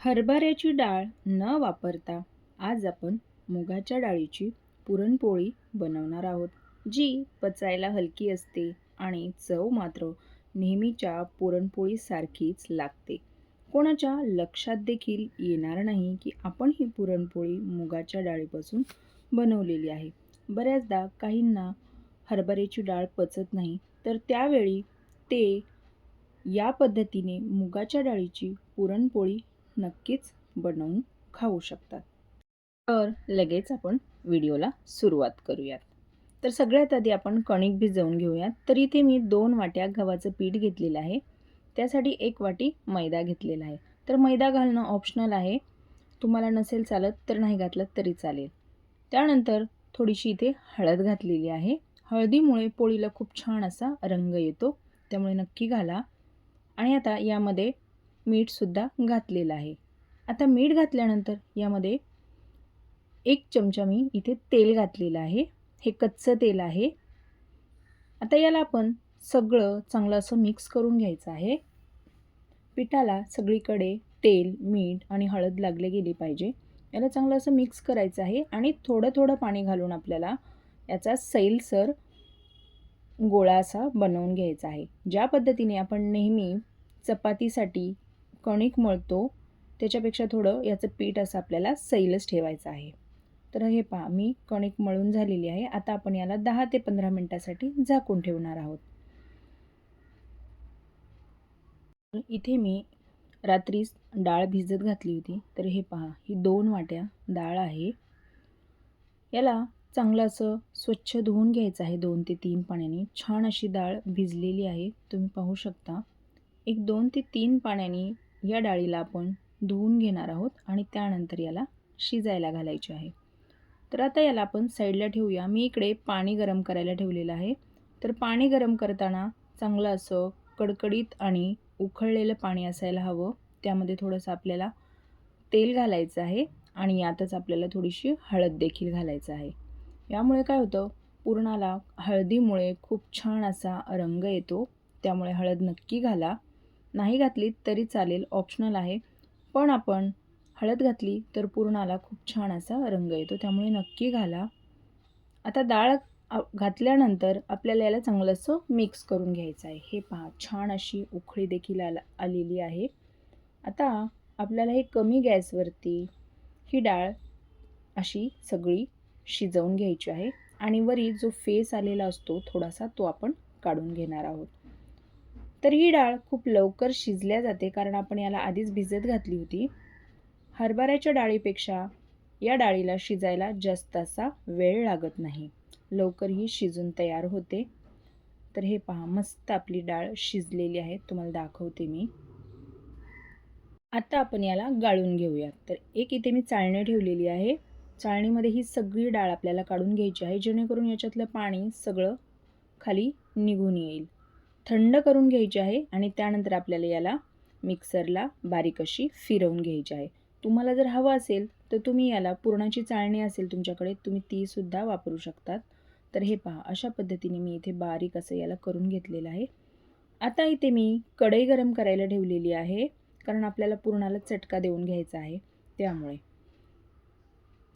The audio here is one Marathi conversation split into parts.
हरभऱ्याची डाळ न वापरता आज आपण मुगाच्या डाळीची पुरणपोळी बनवणार आहोत, जी पचायला हलकी असते आणि चव मात्र नेहमीच्या पुरणपोळीसारखीच लागते. कोणाच्या लक्षात देखील येणार नाही की आपण ही पुरणपोळी मुगाच्या डाळीपासून बनवलेली आहे. बऱ्याचदा काहींना हरभऱ्याची डाळ पचत नाही, तर त्यावेळी ते या पद्धतीने मुगाच्या डाळीची पुरणपोळी नक्कीच बनवून खाऊ शकतात. तर लगेच आपण व्हिडिओला सुरुवात करूयात. तर सगळ्यात आधी आपण कणिक भिजवून घेऊयात. तर इथे मी 2 वाट्या गव्हाचं पीठ घेतलेलं आहे. त्यासाठी 1 वाटी मैदा घेतलेला आहे. तर मैदा घालणं ऑप्शनल आहे. तुम्हाला नसेल चालत तर नाही घातलं तरी चालेल. त्यानंतर थोडीशी इथे हळद घातलेली आहे. हळदीमुळे पोळीला खूप छान असा रंग येतो, त्यामुळे नक्की घाला. आणि आता यामध्ये मीठसुद्धा घातलेलं आहे. आता मीठ घातल्यानंतर यामध्ये 1 चमचा मी इथे तेल घातलेलं आहे. हे कच्चं तेल आहे. आता याला आपण सगळं चांगलं असं मिक्स करून घ्यायचं आहे. पिठाला सगळीकडे तेल, मीठ आणि हळद लागले गेली पाहिजे. याला चांगलं असं मिक्स करायचं आहे आणि थोडं थोडं पाणी घालून आपल्याला याचा सैलसर गोळा असा बनवून घ्यायचा आहे. ज्या पद्धतीने आपण नेहमी चपातीसाठी कणिक मळतो त्याच्यापेक्षा थोडं याचं पीठ असं आपल्याला सैलच ठेवायचं आहे. तर हे पहा, मी कणिक मळून झालेली आहे. आता आपण याला 10 ते 15 मिनिटासाठी झाकून ठेवणार आहोत. इथे मी रात्रीच डाळ भिजत घातली होती. तर हे पहा, ही 2 वाट्या डाळ आहे. याला चांगलं असं स्वच्छ धुवून घ्यायचं आहे 2 ते 3 पाण्याने. छान अशी डाळ भिजलेली आहे, तुम्ही पाहू शकता. एक 2 ते 3 पाण्याने या डाळीला आपण धुवून घेणार आहोत आणि त्यानंतर याला शिजायला घालायचे आहे. तर आता याला आपण साईडला ठेवूया. मी इकडे पाणी गरम करायला ठेवलेलं आहे. तर पाणी गरम करताना चांगलं असं कडकडीत आणि उकळलेलं पाणी असायला हवं. त्यामध्ये थोडंसं आपल्याला तेल घालायचं आहे आणि यातच आपल्याला थोडीशी हळद देखील घालायचं आहे. यामुळे काय होतं, पुरणाला हळदीमुळे खूप छान असा रंग येतो. त्यामुळे हळद नक्की घाला. नाही घातली तरी चालेल, ऑप्शनल आहे. पण आपण हळद घातली तर पुरणाला खूप छान असा रंग येतो, त्यामुळे नक्की घाला. आता डाळ घातल्यानंतर आपल्याला याला चांगलं असं मिक्स करून घ्यायचं आहे. हे पहा, छान अशी उकळी देखील आलेली आहे. आता आपल्याला हे कमी गॅसवरती ही डाळ अशी सगळी शिजवून घ्यायची आहे आणि वरी जो फेस आलेला असतो थोडासा, तो आपण काढून घेणार आहोत. तर ही डाळ खूप लवकर शिजल्या जाते, कारण आपण याला आधीच भिजत घातली होती. हरभऱ्याच्या डाळीपेक्षा या डाळीला शिजायला जास्त असा वेळ लागत नाही, लवकर ही शिजून तयार होते. तर हे पहा, मस्त आपली डाळ शिजलेली आहे, तुम्हाला दाखवते मी. आता आपण याला गाळून घेऊयात. तर एक इथे मी चाळणी ठेवलेली आहे. चाळणीमध्ये ही सगळी डाळ आपल्याला काढून घ्यायची आहे, जेणेकरून याच्यातलं पाणी सगळं खाली निघून येईल. थंड करून घ्यायची आहे आणि त्यानंतर आपल्याला याला मिक्सरला बारीक अशी फिरवून घ्यायची आहे. तुम्हाला जर हवं असेल तर तुम्ही याला पुरणाची चाळणी असेल तुमच्याकडे, तुम्ही तीसुद्धा वापरू शकतात. तर हे पहा, अशा पद्धतीने मी इथे बारीक असं याला करून घेतलेलं आहे. आता इथे मी कढई गरम करायला ठेवलेली आहे, कारण आपल्याला पुरणाला चटका देऊन घ्यायचा आहे. त्यामुळे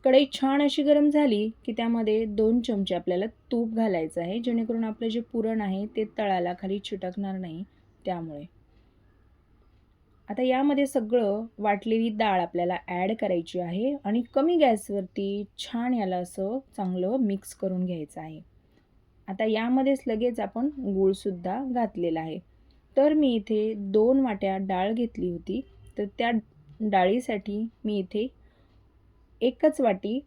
कढई छान अशी गरम झाली की त्यामध्ये 2 चमचे आपल्याला तूप घालायचं आहे, जेणेकरून आपलं जे पुरण आहे ते तळाला खाली चिटकणार नाही. त्यामुळे आता यामध्ये सगळं वाटलेली डाळ आपल्याला ॲड करायची आहे आणि कमी गॅसवरती छान याला असं चांगलं मिक्स करून घ्यायचं आहे. आता यामध्येच लगेच आपण गूळसुद्धा घातलेला आहे. तर मी इथे 2 वाट्या डाळ घेतली होती. तर त्या डाळीसाठी मी इथे 1च वाटी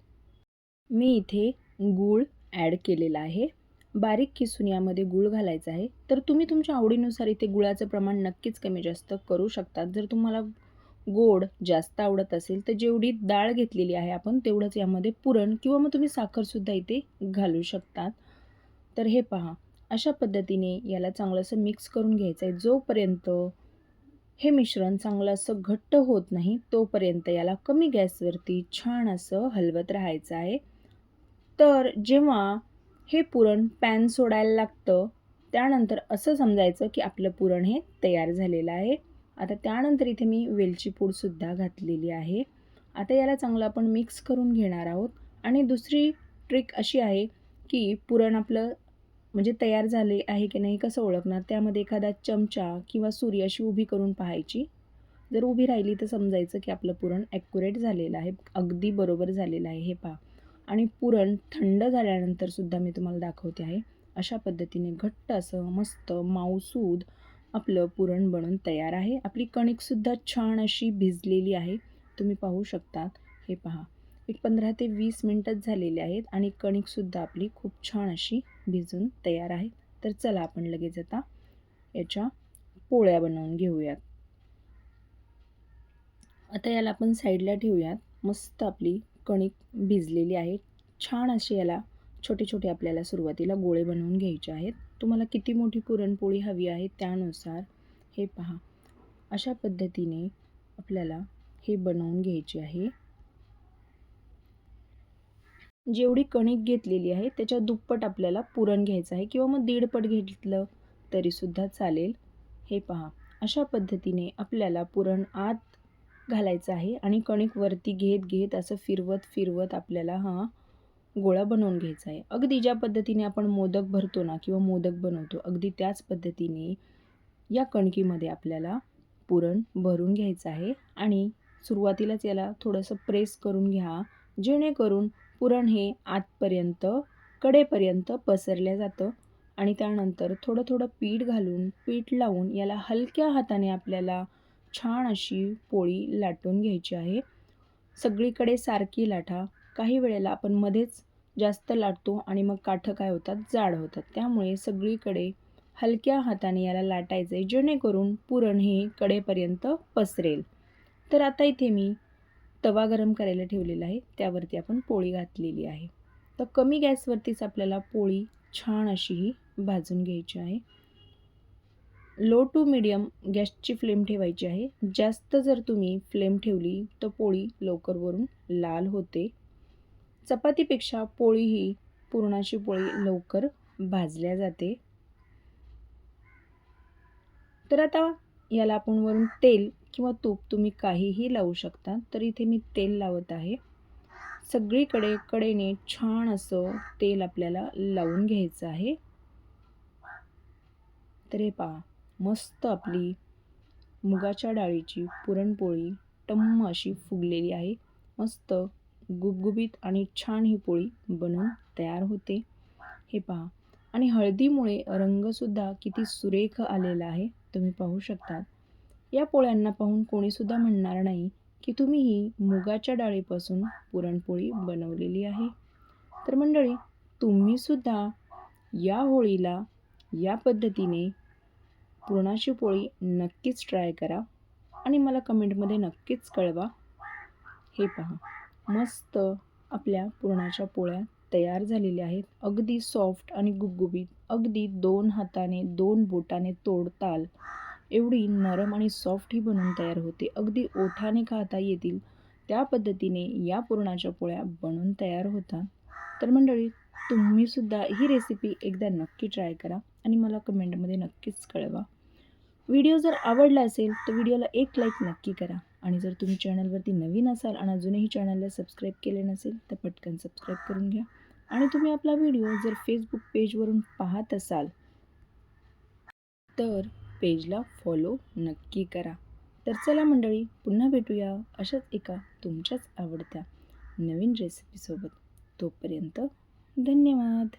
गूळ ॲड केलेला आहे. बारीक किसून यामध्ये गूळ घालायचा आहे. तर तुम्ही तुमच्या आवडीनुसार इथे गुळाचं प्रमाण नक्कीच कमी जास्त करू शकतात. जर तुम्हाला गोड जास्त आवडत असेल तर जेवढी डाळ घेतलेली आहे आपण तेवढंच यामध्ये पुरण किंवा मग तुम्ही साखरसुद्धा इथे घालू शकतात. तर हे पहा, अशा पद्धतीने याला चांगलं असं मिक्स करून घ्यायचं आहे. जोपर्यंत हे मिश्रण चांगलं असं घट्ट होत नाही तोपर्यंत याला कमी गॅसवरती छान असं हलवत राहायचं आहे. तर जेव्हा हे पुरण पॅन सोडायला लागतं त्यानंतर असं समजायचं की आपलं पुरण हे तयार झालेलं आहे. आता त्यानंतर इथे मी वेलची पूडसुद्धा घातलेली आहे. आता याला चांगलं आपण मिक्स करून घेणार आहोत. आणि दुसरी ट्रिक अशी आहे की पुरण आपलं म्हणजे तयार झाले आहे की नाही कसं ओळखणार, त्यामध्ये एखादा चमचा किंवा सुरी अशी उभी करून पाहायची. जर उभी राहिली तर समजायचं की आपलं पुरण ॲक्युरेट झालेलं आहे, अगदी बरोबर झालेलं आहे. हे पहा. आणि पुरण थंड झाल्यानंतरसुद्धा मी तुम्हाला दाखवते आहे. अशा पद्धतीने घट्ट असं मस्त माऊसूद आपलं पुरण बनून तयार आहे. आपली कणिकसुद्धा छान अशी भिजलेली आहे. तुम्ही पाहू शकता. हे पहा. एक 15 ते 20 मिनटंच झालेले आहेत आणि कणिकसुद्धा आपली खूप छान अशी भिजून तयार आहे. तर चला आपण लगेच आता याच्या पोळ्या बनवून घेऊयात. आता याला आपण साईडला ठेवूयात. मस्त आपली कणिक भिजलेली आहे. छान असे याला छोटे छोटे आपल्याला सुरुवातीला गोळे बनवून घ्यायचे आहेत. तुम्हाला किती मोठी पुरणपोळी हवी आहे त्यानुसार हे पहा. अशा पद्धतीने आपल्याला हे बनवून घ्यायचे आहे. जेवढी कणिक घेतलेली आहे त्याच्या दुप्पट आपल्याला पुरण घ्यायचं आहे किंवा मग दीडपट घेतलं तरीसुद्धा चालेल. हे पहा. अशा पद्धतीने आपल्याला पुरण आत घालायचं आहे आणि कणिक वरती घेत घेत असं फिरवत फिरवत आपल्याला हा गोळा बनवून घ्यायचा आहे. अगदी ज्या पद्धतीने आपण मोदक भरतो ना किंवा मोदक बनवतो, अगदी त्याच पद्धतीने या कणकीमध्ये आपल्याला पुरण भरून घ्यायचं आहे. आणि सुरुवातीलाच याला थोडंसं प्रेस करून घ्या, जेणेकरून पुरण हे आतपर्यंत कडेपर्यंत पसरलं जातं. आणि त्यानंतर थोडं थोडं पीठ लावून याला हलक्या हाताने आपल्याला छान अशी पोळी लाटून घ्यायची आहे. सगळीकडे सारखी लाटा. काही वेळेला आपण मध्येच जास्त लाटतो आणि मग काठं काय होतात, जाड होतात. त्यामुळे सगळीकडे हलक्या हाताने याला लाटायचं आहे, जेणेकरून पुरण हे कडेपर्यंत पसरेल. तर आता इथे मी तवा गरम करायला ठेवलेला आहे. त्यावरती आपण पोळी घातलेली आहे. तर कमी गॅसवरतीच आपल्याला पोळी छान अशी ही भाजून घ्यायची आहे. लो टू मीडियम गॅसची फ्लेम ठेवायची आहे. जास्त जर तुम्ही फ्लेम ठेवली तर पोळी लवकर वरून लाल होते. चपातीपेक्षा पोळी ही पुरणाची पोळी लवकर भाजल्या जाते. तर आता याला आपण वरून तेल किंवा तूप तुम्ही काहीही लावू शकता. तर इथे मी तेल लावत आहे. सगळीकडे कडेने छान असं तेल आपल्याला लावून घ्यायचं आहे. तर हे पहा. मस्त आपली मुगाच्या डाळीची पुरणपोळी टम्म अशी फुगलेली आहे. मस्त गुबगुबीत आणि छान ही पोळी बनून तयार होते. हे पहा. आणि हळदीमुळे रंगसुद्धा किती सुरेख आलेला आहे. तुम्ही पाहू शकता. या पोळ्यांना पाहून कोणीसुद्धा म्हणणार नाही की तुम्ही ही मुगाच्या डाळीपासून पुरणपोळी बनवलेली आहे. तर मंडळी, तुम्हीसुद्धा या होळीला या पद्धतीने पुरणाची पोळी नक्कीच ट्राय करा आणि मला कमेंटमध्ये नक्कीच कळवा. हे पहा. मस्त आपल्या पुरणाच्या पोळ्या तयार झालेल्या आहेत. अगदी सॉफ्ट आणि गुबगुबीत. अगदी 2 हाताने 2 बोटाने तोडताल एवढी नरम आणि सॉफ्ट ही बनून तयार होते. अगदी ओठाने खाता येतील त्या पद्धतीने या पुरणाच्या पोळ्या बनून तयार होतात. तर मंडळी, तुम्हीसुद्धा ही रेसिपी एकदा नक्की ट्राय करा आणि मला कमेंटमध्ये नक्कीच कळवा. व्हिडिओ जर आवडला असेल तर व्हिडिओला एक लाईक नक्की करा. आणि जर तुम्ही चॅनलवरती नवीन असाल आणि अजूनही चॅनलला सबस्क्राईब केले नसेल तर पटकन सबस्क्राईब करून घ्या. आणि तुम्ही आपला व्हिडिओ जर फेसबुक पेजवरून पाहत असाल तर पेजला फॉलो नक्की करा. तर चला मंडळी, पुन्हा भेटूया अशाच एका तुमच्याच आवडत्या नवीन रेसिपीसोबत. तोपर्यंत धन्यवाद.